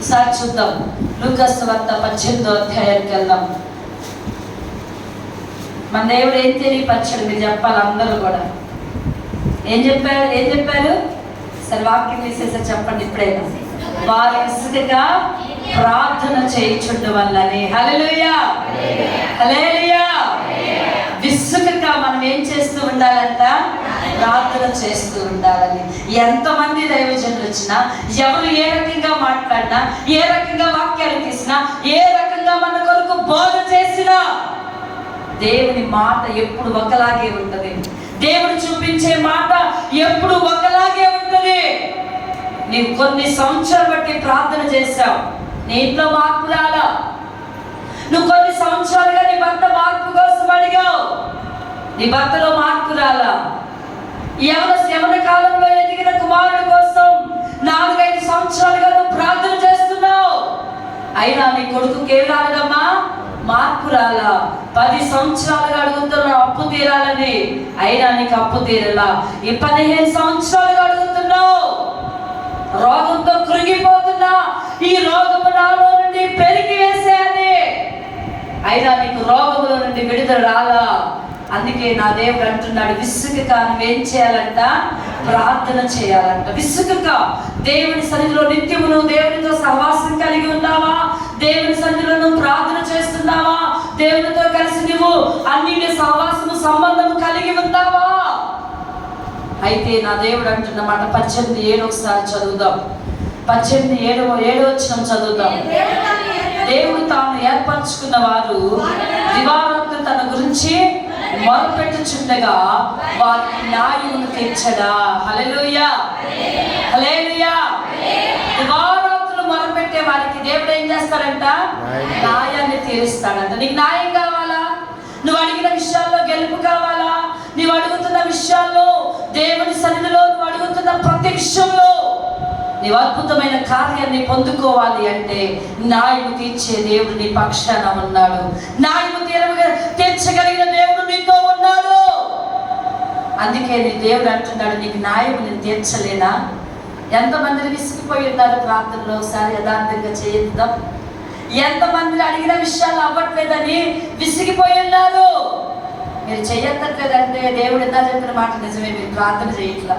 ఒకసారి చూద్దాం. లూకా సువార్త 18వ అధ్యాయానికి వెళ్దాం. మన దేవుడు ఏం తెలియపరచాడు మీరు చెప్పాలి. అందరూ కూడా ఏం చెప్పారు సరే వాక్యం తీసేసా చెప్పండి ఇప్పుడైనా. వారు విసుగగా ప్రార్థన చేయుచుండు వల్లనే. హల్లెలూయా హల్లెలూయా. విసుగగా మనం ఏం చేస్తూ ఉండాలంట? ప్రార్థన చేస్తూ ఉండాలని. ఎంతమంది దైవజనులు వచ్చినా, ఎవరు ఏ రకంగా మాట్లాడినా, ఏ రకంగా వాక్యాలు తీసినా, ఏ రకంగా మన కొరకు బోధ చేసినా దేవుని మాట ఎప్పుడు ఒకలాగే ఉంటది. దేవుడు చూపించే మాట ఎప్పుడు ఒకలాగే ఉంటది. నీవు కొన్ని సంవత్సరాలు బట్టి ప్రార్థన చేశావు, నీ ఇంట్లో మార్పు రాలా. నువ్వు కొన్ని సంవత్సరాలుగా నీ భర్త మార్పు కోసం అడిగావు, నీ భర్తలో మార్పు రాలా. యవన కాలంలో ఎదిగిన కుమారుడి కోసం 4-5 సంవత్సరాలుగా నువ్వు ప్రార్థన చేస్తున్నావు, అయినా నీ కొడుకుకి ఏం రాలేదమ్మా? మార్పు రాలా. 10 సంవత్సరాలుగా అడుగుతున్నావు అప్పు తీరాలని, అయినా నీకు అప్పు తీరలా. ఈ 15 సంవత్సరాలుగా అడుగుతున్నావు, రోగంతో కృంగిపోతున్నా, ఈ రోగము నాలో నుండి పెరిగి వేసేయాలి, అయినా నీకు రోగముల నుండి విడుదల రాలా. అందుకే నా దేవుడు అంటున్నాడు, విసుగక నువ్వేం చేయాలంట? ప్రార్థన చేయాలంట. విసుగక దేవుని సన్నిధిలో నిత్యము నువ్వు దేవునితో సహవాసం కలిగి ఉన్నావా? దేవుని సన్నిధిలో నువ్వు ప్రార్థన చేస్తున్నావా? దేవునితో కలిసి నువ్వు అన్నిటి సహవాసము సంబంధం కలిగి ఉన్నావా? అయితే నా దేవుడు అంటున్నమాట 18:7 ఒకసారి చదువుదాం. 18:7 చదువుదాం. దేవుడు తాను ఏర్పరచుకున్న వారు దివారాత్రులు తన గురించి మొరపెట్టుచుండగా వారికి న్యాయమును తీర్చడా. హల్లెలూయా హల్లెలూయా. దివారాత్రులు మొరపెట్టే వారికి దేవుడు ఏం చేస్తాడంట? న్యాయాన్ని తీరుస్తాడంట. నీకు న్యాయం కావాలా? నువ్వు అడిగిన విషయాల్లో గెలుపు కావాలా? నువ్వు అడుగుతున్న విషయాల్లో దేవుని సన్నిధిలో నువ్వు అడుగుతున్న ప్రతి విషయంలో నీవు అద్భుతమైన కార్యాన్ని పొందుకోవాలి అంటే న్యాయము తీర్చే దేవుడు నీ పక్షాన ఉన్నాడు. న్యాయము తీర్చగలిగిన దేవుడు నీతో ఉన్నాడు. అందుకే నీ దేవుడు అంటున్నాడు, నీకు న్యాయము నేను తీర్చలేనా? ఎంతమందిని విసిగిపోయి ఉన్నారు ప్రార్థనలో? ఒకసారి యథార్థంగా చేద్దాం. ఎంతమందిని అడిగిన విషయాలు అవ్వట్లేదని విసిగిపోయి ఉన్నారు? మీరు చెయ్యట్లేదంటే దేవుడు ఎంత చెప్పిన మాట నిజమే. మీరు ప్రార్థన చేయట్లా.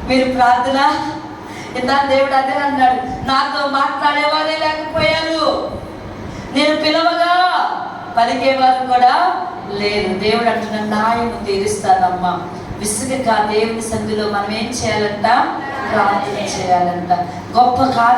మీరు ప్రార్థన ఇందా దేవుడు అదే అన్నాడు, నాతో మాట్లాడేవారే లేకపోయారు, నేను పిలవగా పలికేవారు కూడా లేరు. దేవుడు అంటున్న న్యాయము తీరుస్తానమ్మా. విసుగక దేవుని సన్నిధిలో మనం ఏం చేయాలంట? ప్రార్థన చేయాలంట. గొప్ప